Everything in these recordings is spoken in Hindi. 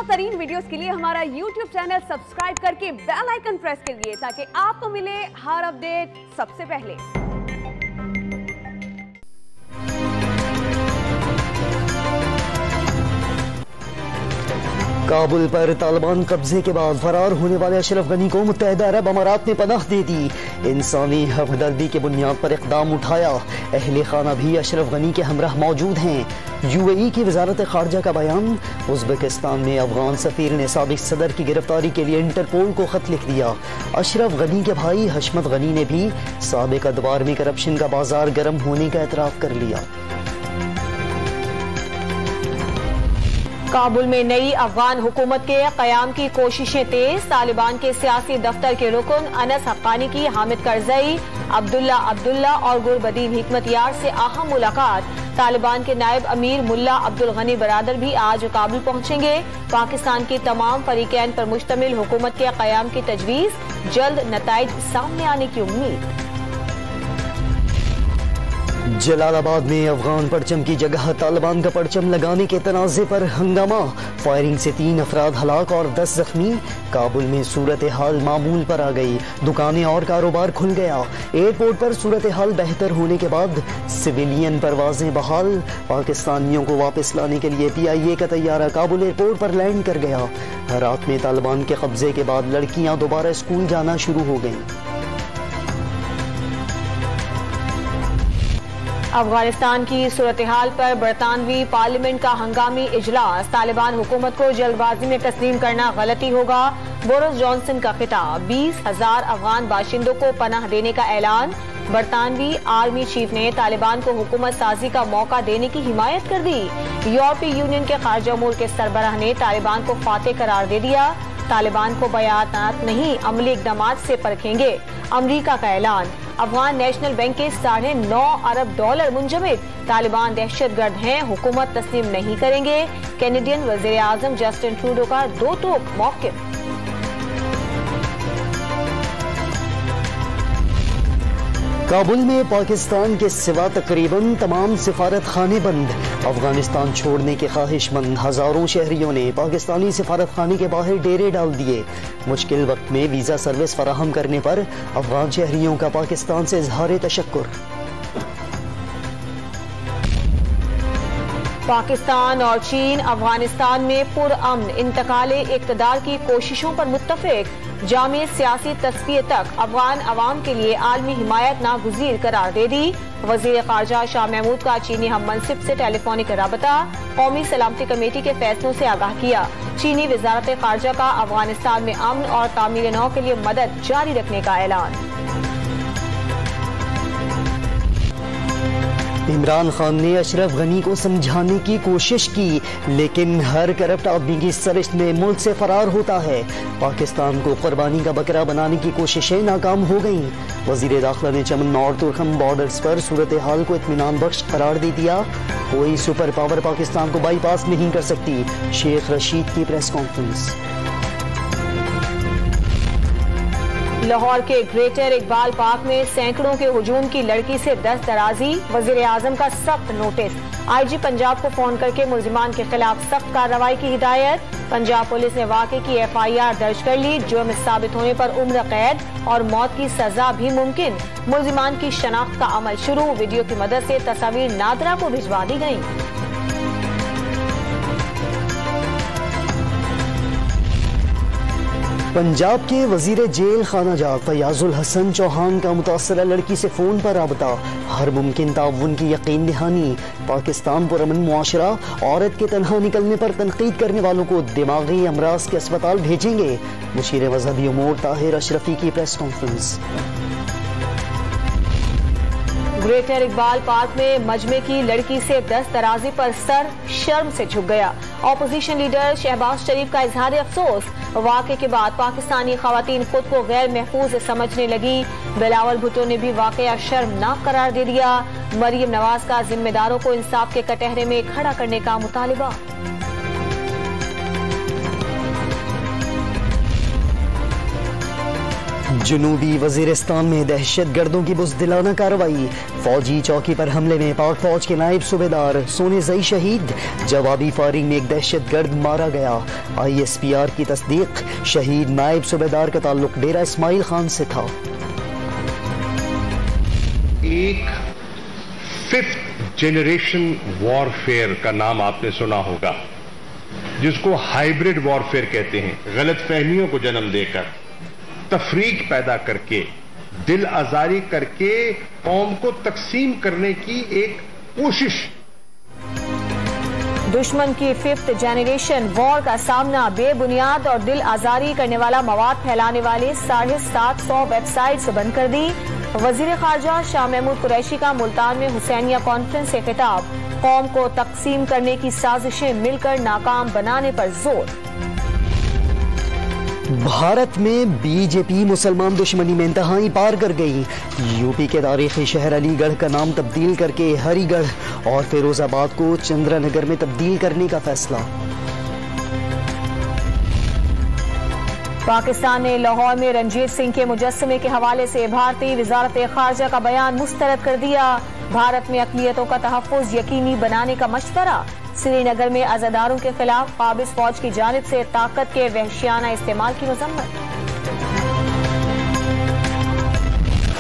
तरीन वीडियोस के लिए हमारा YouTube चैनल सब्सक्राइब करके बेल आइकन प्रेस करिए ताकि आपको मिले हर अपडेट सबसे पहले। काबुल पर तालिबान कब्जे के बाद फरार होने वाले अशरफ गनी को मुत्तहिदा अरब अमारात ने पनाह दे दी। इंसानी हमदर्दी के बुनियाद पर इक़दाम उठाया। अहले खाना भी अशरफ गनी के हमराह मौजूद हैं। UAE की वजारत खारजा का बयान। उज़्बेकिस्तान में अफगान सफीर ने साबिक सदर की गिरफ्तारी के लिए इंटरपोल को खत लिख दिया। अशरफ गनी के भाई हशमत गनी ने भी साबिक अदवार में करप्शन का बाजार गर्म होने का एतराफ़ कर लिया। काबुल में नई अफगान हुकूमत के क़याम की कोशिशें तेज। तालिबान के सियासी दफ्तर के रुकन अनस हक्कानी की हामिद करजई, अब्दुल्ला और गुरबदीन हिकमतयार से अहम मुलाकात। तालिबान के नायब अमीर मुल्ला अब्दुल गनी बरादर भी आज काबुल पहुंचेंगे। पाकिस्तान की तमाम फरीकैन पर मुश्तमिल हुकूमत के क़याम की तजवीज़, जल्द नताइज सामने आने की उम्मीद। जलालाबाद में अफगान परचम की जगह तालिबान का परचम लगाने के तनाज़े पर हंगामा। फायरिंग से 3 अफराद हलाक और 10 जख्मी। काबुल में सूरत हाल मामूल पर आ गई। दुकानें और कारोबार खुल गया। एयरपोर्ट पर सूरत हाल बेहतर होने के बाद सिविलियन परवाजें बहाल। पाकिस्तानियों को वापस लाने के लिए PIA का तैयारा काबुल एयरपोर्ट पर लैंड कर गया। हेरात में तालिबान के कब्जे के बाद लड़कियां दोबारा स्कूल जाना शुरू हो गईं। अफगानिस्तान की सूरत हाल पर बरतानवी पार्लियामेंट का हंगामी इजलास। तालिबान हुकूमत को जल्दबाजी में तस्लीम करना गलती होगा। बोरिस जॉनसन का खिताब। 20,000 अफगान बाशिंदों को पनाह देने का ऐलान। बरतानवी आर्मी चीफ ने तालिबान को हुकूमत साजी का मौका देने की हिमायत कर दी। यूरोपीय यूनियन के खारजा उमूर के सरबराह ने तालिबान को फातेह करार दे दिया। तालिबान को बयानात नहीं, अमली इक़दामात से परखेंगे। अमरीका का ऐलान। अफगान नेशनल बैंक के $9.5 अरब मुंजमद। तालिबान दहशतगर्द हैं, हुकूमत तस्लीम नहीं करेंगे। कैनेडियन वज़ीर आज़म जस्टिन ट्रूडो का दो टोक मौक़िफ़। काबुल में पाकिस्तान के सिवा तकरीबन तमाम सिफारत खाने बंद। अफगानिस्तान छोड़ने के ख्वाहिशमंद हजारों शहरियों ने पाकिस्तानी सिफारत खाने के बाहर डेरे डाल दिए। मुश्किल वक्त में वीजा सर्विस फराहम करने पर अफगान शहरियों का पाकिस्तान से इजहार तशक्कुर। पाकिस्तान और चीन अफगानिस्तान में पुरअमन इंतकाले इक़्तिदार की कोशिशों पर मुत्तफिक। जामे सियासी तस्फिये तक अफगान अवाम के लिए आलमी हिमायत नागुज़ीर करार दे दी। वज़ीर ख़ारजा शाह महमूद का चीनी हम मनसिब से टेलीफोनिक राबता। कौमी सलामती कमेटी के फैसलों से आगाह किया। चीनी वज़ारत ख़ारजा का अफगानिस्तान में अमन और तामीर नौ के लिए मदद जारी रखने का ऐलान। इमरान खान ने अशरफ गनी को समझाने की कोशिश की, लेकिन हर करप्ट आदमी की सरिश्त में मुल्क से फरार होता है। पाकिस्तान को कुर्बानी का बकरा बनाने की कोशिशें नाकाम हो गईं। वजीर दाखिला ने चमन और तुर्कम बॉर्डर्स पर सूरत हाल को इत्मीनान बख्श करार दे दिया। कोई सुपर पावर पाकिस्तान को बाईपास नहीं कर सकती। शेख रशीद की प्रेस कॉन्फ्रेंस। लाहौर के ग्रेटर इकबाल पार्क में सैकड़ों के हुजूम की लड़की से दस्तराजी। वजीर आजम का सख्त नोटिस। IG पंजाब को फोन करके मुल्जिमान के खिलाफ सख्त कार्रवाई की हिदायत। पंजाब पुलिस ने वाक़े की FIR दर्ज कर ली। जुर्म साबित होने पर उम्र कैद और मौत की सजा भी मुमकिन। मुल्जिमान की शनाख्त का अमल शुरू। वीडियो की मदद से तस्वीर नादरा को भिजवा दी गयी। पंजाब के वजीर जेल खानाजात फयाजुल हसन चौहान का मुतासरा लड़की से फोन पर राबता। हर मुमकिन ताउन की यकीन दहानी। पाकिस्तान पुरअमन मुआशरा। औरत के तनहा निकलने पर तनकीद करने वालों को दिमागी अमराज के अस्पताल भेजेंगे। मुशीर मजहबी उमूर ताहिर अशरफी की press conference. Greater Iqbal park में मजमे की लड़की से दस्तराजी पर सर शर्म से झुक गया। ऑपोजिशन लीडर शहबाज शरीफ का इजहार अफसोस। वाक़े के बाद पाकिस्तानी खवातीन खुद को गैर महफूज समझने लगी। बिलावल भुट्टो ने भी वाक़या शर्मनाक करार दे दिया। मरियम नवाज का जिम्मेदारों को इंसाफ के कटहरे में खड़ा करने का मुतालिबा। जनूबी वजीरिस्तान में दहशत गर्दों की बुज़दिलाना कार्रवाई। फौजी चौकी पर हमले में पाक फौज के नायब सूबेदार सोने जई शहीद। जवाबी फायरिंग में एक दहशत गर्द मारा गया। ISPR की तस्दीक, शहीद नायब सूबेदार का ताल्लुक डेरा इस्माइल खान से था। एक 5th जनरेशन वॉरफेयर का नाम आपने सुना होगा, जिसको हाइब्रिड वॉरफेयर कहते हैं। गलत फहमियों को जन्म देकर, तफरीक पैदा करके, दिल आजारी करके कौम को तकसीम करने की एक कोशिश। दुश्मन की 5th जनरेशन वॉर का सामना। बेबुनियाद और दिल आजारी करने वाला मवाद फैलाने वाले 750 वेबसाइट्स बंद कर दी। वजीर खारजा शाह महमूद कुरैशी का मुल्तान में हुसैनिया कॉन्फ्रेंस से खिताब। कौम को तकसीम करने की साजिशें मिलकर नाकाम बनाने पर जोर। भारत में बीजेपी मुसलमान दुश्मनी में इंतहाई पार कर गई। यूपी के तारीखी शहर अलीगढ़ का नाम तब्दील करके हरिगढ़ और फिरोजाबाद को चंद्रनगर में तब्दील करने का फैसला। पाकिस्तान ने लाहौर में रंजीत सिंह के मुजस्समे के हवाले से भारतीय वजारत खारजा का बयान मुस्तरद कर दिया। भारत में अक़लियतों का तहफ़्फ़ुज़ यकीनी बनाने का मशवरा। श्रीनगर में अज़ादारों के खिलाफ काबिज़ फौज की जानिब से ताकत के वहशियाना इस्तेमाल की मज़म्मत।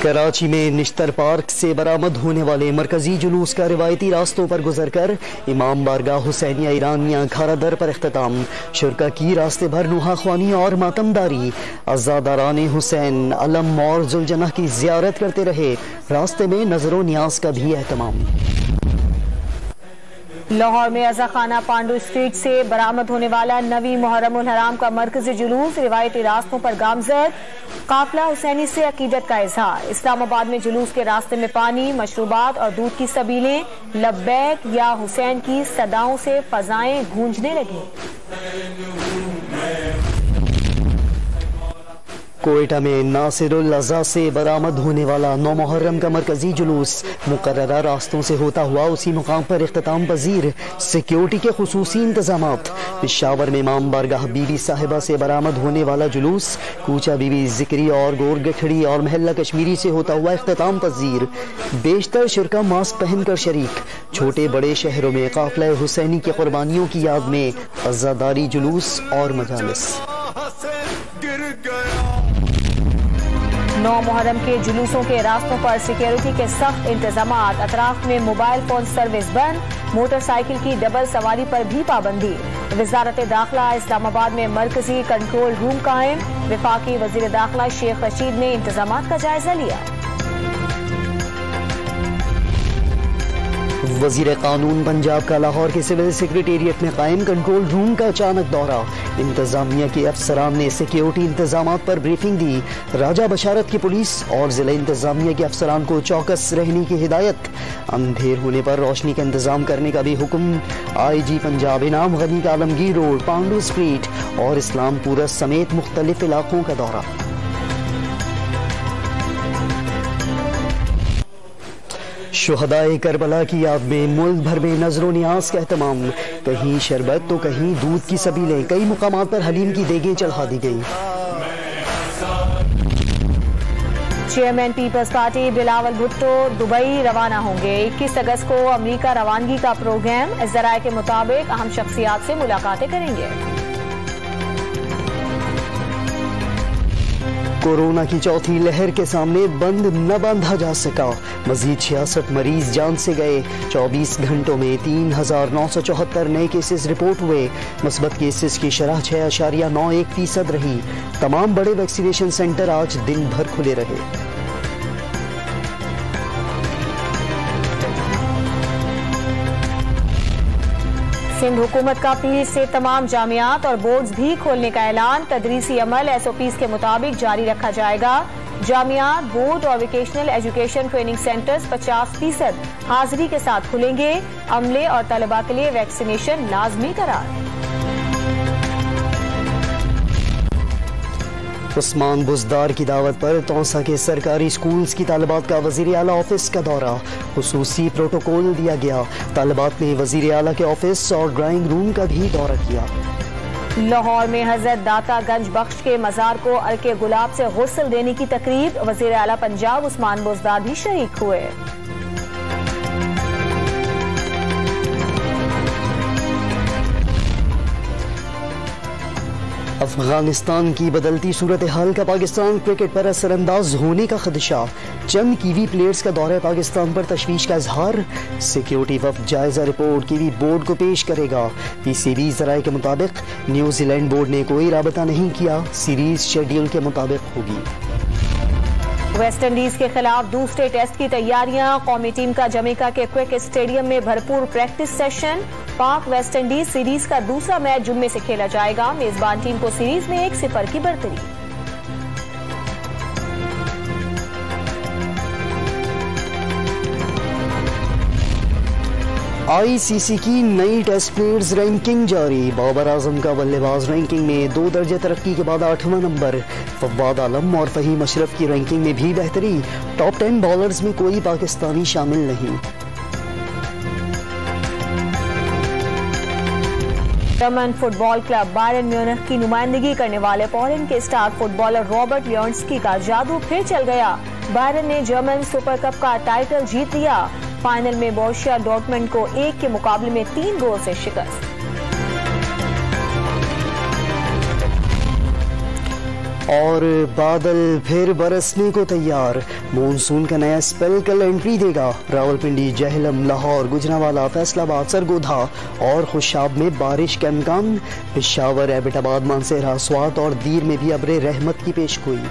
कराची में निश्तर पार्क से बरामद होने वाले मरकजी जुलूस का रिवायती रास्तों पर गुजरकर इमाम बारगाह हुसैनिया ईरानिया खारा दर पर इख्तिताम। शुरका की रास्ते भर नुहाख्वानी और मातमदारी। अज़ादारान हुसैन अलम और जुलजनाह की जियारत करते रहे। रास्ते में नजरो नियाज का भी एहतमाम। लाहौर में अज़ाखाना पांडू स्ट्रीट से बरामद होने वाला नवी मुहर्रमुल हराम का मरकजी जुलूस रिवायती रास्तों पर गामजद। काफिला हुसैनी से अकीदत का इजहार। इस्लामाबाद में जुलूस के रास्ते में पानी, मशरूबात और दूध की सबीलें। लब्बैक या हुसैन की सदाओं से फजाएं गूंजने लगी। कोयटा में नासिरुल अज़ा से बरामद होने वाला 9 मुहर्रम का मरकजी जुलूस मुकर्ररा रास्तों से होता हुआ उसी मुकाम पर इख्तिताम पजीर। सिक्योरिटी के खुसूसी इंतजामात। पेशावर में इमाम बारगाह बीबी साहिबा से बरामद होने वाला जुलूस कूचा बीबी जिक्री और गोरगठड़ी और महल्ला कश्मीरी से होता हुआ इख्तिताम पजीर। बेशतर शुरका मास्क पहनकर शरीक। छोटे बड़े शहरों में काफिला हुसैनी की कुर्बानियों की याद में अज़ादारी जुलूस और मजालिस। 9 मुहर्रम के जुलूसों के रास्तों पर सिक्योरिटी के सख्त इंतजामात। अतराफ में मोबाइल फोन सर्विस बंद। मोटरसाइकिल की डबल सवारी पर भी पाबंदी। वजारत दाखिला इस्लामाबाद में मरकजी कंट्रोल रूम कायम। वफाकी वजीर दाखिला शेख रशीद ने इंतजामात का जायजा लिया। वजीर कानून पंजाब का लाहौर के सिविल सेक्रेटेरिएट में कायम कंट्रोल रूम का अचानक दौरा। इंतजामिया के अफसरान ने सिक्योरिटी इंतजामात पर ब्रीफिंग दी। राजा बशारत की पुलिस और जिला इंतजामिया के अफसरान को चौकस रहने की हिदायत। अंधेर होने पर रोशनी का इंतजाम करने का भी हुक्म। IG पंजाब इनाम गनी का आलमगीर रोड, पांडू स्ट्रीट और इस्लामपुरा समेत मुख्तलिफ इलाकों का दौरा। शुहदाए करबला की याद में मुल्क भर में नजरो नियाज का एहतमाम। कहीं शरबत तो कहीं दूध की सबीलें। कई मुकामात पर हलीम की देगें चढ़ा दी गई। Chairman People's Party Bilawal Bhutto Dubai रवाना होंगे। 21 अगस्त को अमेरिका रवानगी का प्रोग्राम। ज़राए के मुताबिक अहम शख्सियात से मुलाकातें करेंगे। कोरोना की चौथी लहर के सामने बंद न बांधा जा सका। मजीद 66 मरीज जान से गए। 24 घंटों में 3974 नए केसेस रिपोर्ट हुए। मुस्बत केसेस की शरह 6.91% रही। तमाम बड़े वैक्सीनेशन सेंटर आज दिन भर खुले रहे। सिंध हुकूमत का पीर से तमाम जामियात और बोर्ड्स भी खोलने का ऐलान। तदरीसी अमल SOPs के मुताबिक जारी रखा जाएगा। जामियात, बोर्ड और वोकेशनल एजुकेशन ट्रेनिंग सेंटर्स 50% हाजिरी के साथ खुलेंगे। अमले और तलबा के लिए वैक्सीनेशन लाजमी करार। उस्मान बुजदार की दावत पर तौसा के सरकारी स्कूल्स की तालिबात का वजीर आला ऑफिस का दौरा। खुसूसी प्रोटोकॉल दिया गया। तालिबात ने वजीर आला के ऑफिस और ड्राइंग रूम का भी दौरा किया। लाहौर में हजरत दाता गंज बख्श के मजार को अर्के गुलाब से गुस्ल देने की तकरीब, वजीर आला पंजाब उस्मान बुज़दार भी शरीक हुए। अफगानिस्तान की बदलती सूरत हाल का पाकिस्तान क्रिकेट पर असरअंदाज होने का खदशा, चंद कीवी प्लेयर्स का दौरा पाकिस्तान पर तशवीश का इजहार, सिक्योरिटी वफ्द जायजा रिपोर्ट कीवी बोर्ड को पेश करेगा। पीसीबी जराये के मुताबिक न्यूजीलैंड बोर्ड ने कोई राबता नहीं किया, सीरीज शेड्यूल के मुताबिक होगी। वेस्ट इंडीज के खिलाफ दूसरे टेस्ट की तैयारियां, कौमी टीम का जमैका के क्विक स्टेडियम में भरपूर प्रैक्टिस सेशन। पाक वेस्ट इंडीज सीरीज का दूसरा मैच जुम्मे से खेला जाएगा, मेजबान टीम को सीरीज में 1-0 की बढ़तरी। आईसीसी की नई टेस्ट प्लेयर्स रैंकिंग जारी, बाबर आजम का बल्लेबाज रैंकिंग में 2 दर्जे तरक्की के बाद 8वां नंबर, फवाद आलम और फहीम अशरफ की रैंकिंग में भी बेहतरी, टॉप 10 बॉलर्स में कोई पाकिस्तानी शामिल नहीं। German football club Byron Munich की नुमाइंदगी करने वाले पोलैंड के स्टार फुटबॉलर रॉबर्ट लेवेंडस्की का जादू फिर चल गया। बायरन ने जर्मन सुपर कप का टाइटल जीत लिया। फाइनल में बोरुसिया डॉर्टमुंड को 1 के मुकाबले में 3 गोल से शिकस्त। और बादल फिर बरसने को तैयार, मॉनसून का नया स्पेल कल एंट्री देगा। रावलपिंडी, जहलम, लाहौर, गुजरांवाला, फैसलाबाद, सरगोधा और खुशाब में बारिश का इम्कान। पेशावर, एबटाबाद, मानसहरा, स्वात और दीर में भी अब्रे रहमत की पेशगोई।